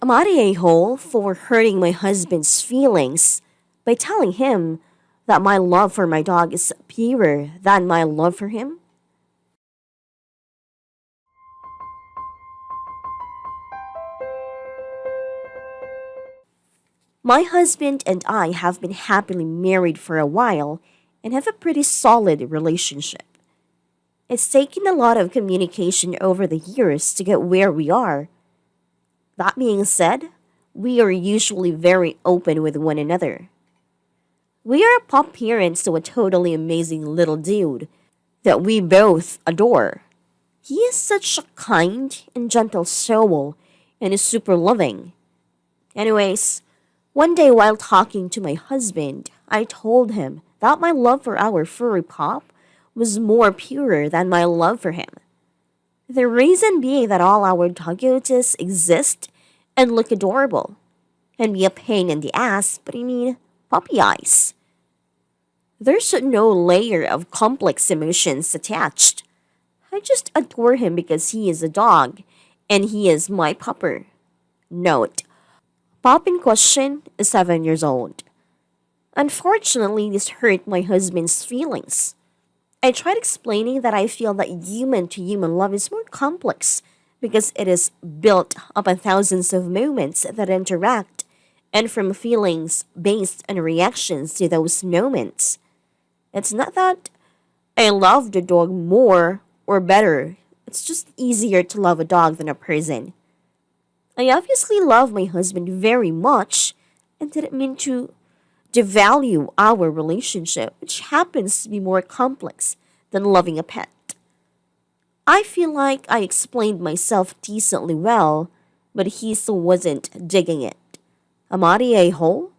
Am I a hole for hurting my husband's feelings by telling him that my love for my dog is purer than my love for him? My husband and I have been happily married for a while and have a pretty solid relationship. It's taken a lot of communication over the years to get where we are. That being said, we are usually very open with one another. We are pup parents to a totally amazing little dude that we both adore. He is such a kind and gentle soul and is super loving. Anyways, one day while talking to my husband, I told him that my love for our furry pup was more pure than my love for him. The reason being that all our dogotas exist and look adorable, and be a pain in the ass, but I mean puppy eyes. There's no layer of complex emotions attached. I just adore him because he is a dog, and he is my pupper. Note, pup in question is 7 years old. Unfortunately, this hurt my husband's feelings. I tried explaining that I feel that human to human love is more complex because it is built upon thousands of moments that interact and from feelings based on reactions to those moments. It's not that I love the dog more or better, it's just easier to love a dog than a person. I obviously love my husband very much and didn't mean to devalue our relationship, which happens to be more complex than loving a pet. I feel like I explained myself decently well, but he still wasn't digging it. Am I the a-hole?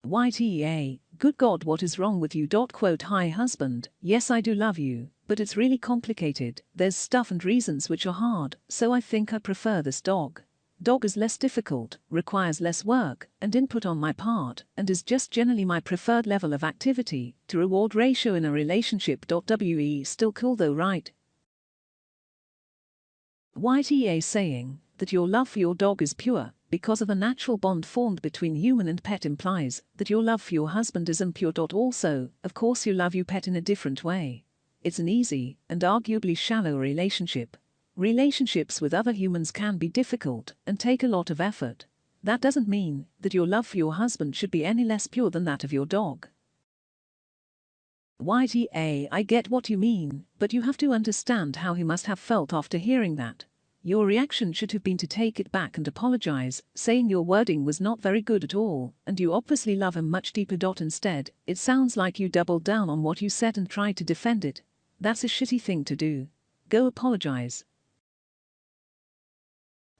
YTA, good God, what is wrong with you? Quote, hi husband, yes I do love you, but it's really complicated, there's stuff and reasons which are hard, so I think I prefer this dog. Dog is less difficult, requires less work and input on my part, and is just generally my preferred level of activity to reward ratio in a relationship. We still cool though, right? YTA saying that your love for your dog is pure because of a natural bond formed between human and pet implies that your love for your husband is impure. Also, of course you love your pet in a different way. It's an easy and arguably shallow relationship. Relationships with other humans can be difficult and take a lot of effort. That doesn't mean that your love for your husband should be any less pure than that of your dog. YTA, I get what you mean, but you have to understand how he must have felt after hearing that. Your reaction should have been to take it back and apologize, saying your wording was not very good at all, and you obviously love him much deeper. Instead, it sounds like you doubled down on what you said and tried to defend it. That's a shitty thing to do. Go apologize.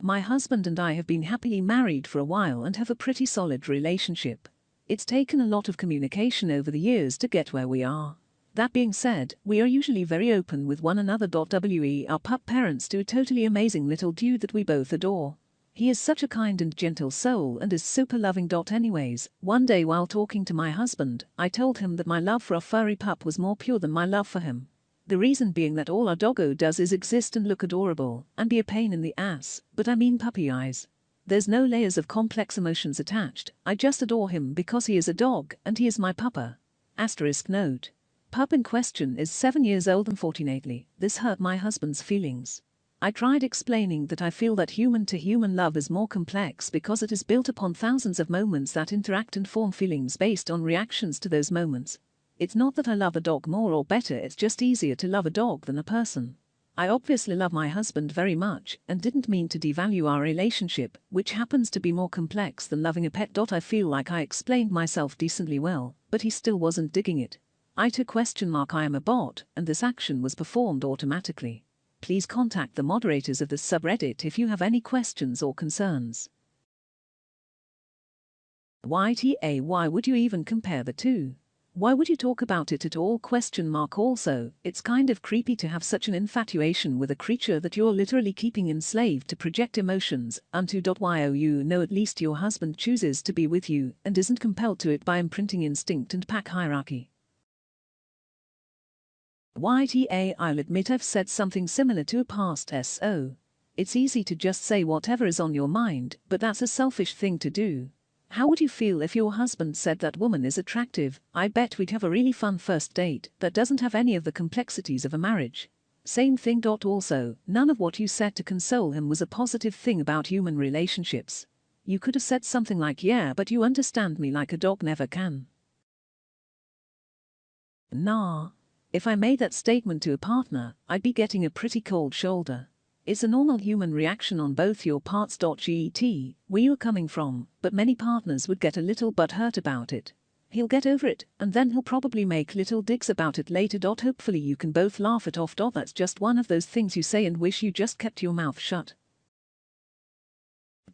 My husband and I have been happily married for a while and have a pretty solid relationship. It's taken a lot of communication over the years to get where we are. That being said, we are usually very open with one another. We are pup parents to a totally amazing little dude that we both adore. He is such a kind and gentle soul and is super loving. Anyways, one day while talking to my husband, I told him that my love for a furry pup was more pure than my love for him. The reason being that all our doggo does is exist and look adorable, and be a pain in the ass, but I mean puppy eyes. There's no layers of complex emotions attached, I just adore him because he is a dog and he is my pupper. Asterisk note. Pup in question is 7 years old. Unfortunately, this hurt my husband's feelings. I tried explaining that I feel that human-to-human love is more complex because it is built upon thousands of moments that interact and form feelings based on reactions to those moments. It's not that I love a dog more or better, it's just easier to love a dog than a person. I obviously love my husband very much and didn't mean to devalue our relationship, which happens to be more complex than loving a pet. I feel like I explained myself decently well, but he still wasn't digging it. AITA ? I am a bot, and this action was performed automatically. Please contact the moderators of this subreddit if you have any questions or concerns. YTA, why would you even compare the two? Why would you talk about it at all? Also, it's kind of creepy to have such an infatuation with a creature that you're literally keeping enslaved to project emotions onto. You know at least your husband chooses to be with you and isn't compelled to it by imprinting instinct and pack hierarchy. YTA, I'll admit I've said something similar to a past SO. It's easy to just say whatever is on your mind, but that's a selfish thing to do. How would you feel if your husband said that woman is attractive? I bet we'd have a really fun first date that doesn't have any of the complexities of a marriage. Same thing. Also, none of what you said to console him was a positive thing about human relationships. You could have said something like, yeah, but you understand me like a dog never can. Nah. If I made that statement to a partner, I'd be getting a pretty cold shoulder. It's a normal human reaction on both your parts. Get where you're coming from, but many partners would get a little butthurt about it. He'll get over it, and then he'll probably make little digs about it later. Hopefully you can both laugh it off. That's just one of those things you say and wish you just kept your mouth shut.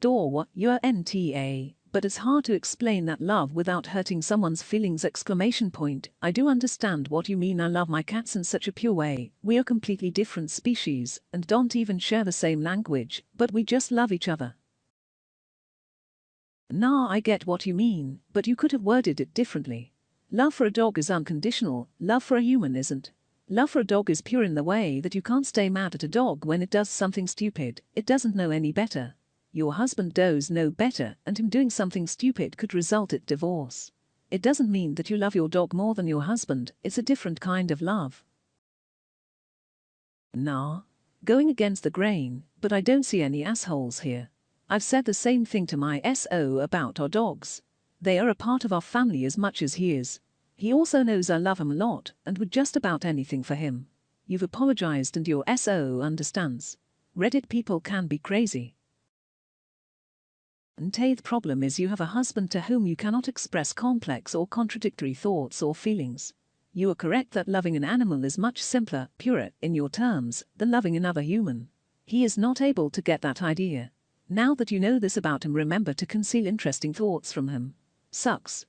You're NTA, but it's hard to explain that love without hurting someone's feelings! I do understand what you mean. I love my cats in such a pure way. We are completely different species and don't even share the same language, but we just love each other. Nah, I get what you mean, but you could have worded it differently. Love for a dog is unconditional, love for a human isn't. Love for a dog is pure in the way that you can't stay mad at a dog when it does something stupid. It doesn't know any better. Your husband does know better, and him doing something stupid could result in divorce. It doesn't mean that you love your dog more than your husband, it's a different kind of love. Nah. Going against the grain, but I don't see any assholes here. I've said the same thing to my SO about our dogs. They are a part of our family as much as he is. He also knows I love him a lot, and would just about anything for him. You've apologized and your SO understands. Reddit people can be crazy. And the problem is you have a husband to whom you cannot express complex or contradictory thoughts or feelings. You are correct that loving an animal is much simpler, purer, in your terms, than loving another human. He is not able to get that idea. Now that you know this about him, remember to conceal interesting thoughts from him. Sucks.